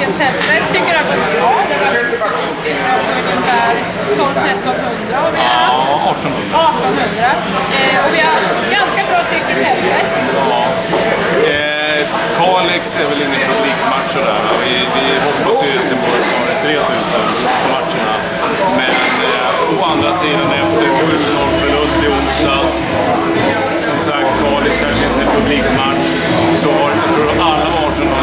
stycken tälter. Tycker det har gått bra. Det var ungefär 12-1300 och vi har haft 1800. Och vi har haft ganska bra tryck i tältet. Ja. Kalix är väl ingen publikmatch där. Vi hoppas ju inte på 3000 på matcherna. Men å andra sidan efter 7-0 förlust i onsdags, som sagt, Kalix kanske inte är publikmatch, så har jag tror alla 1800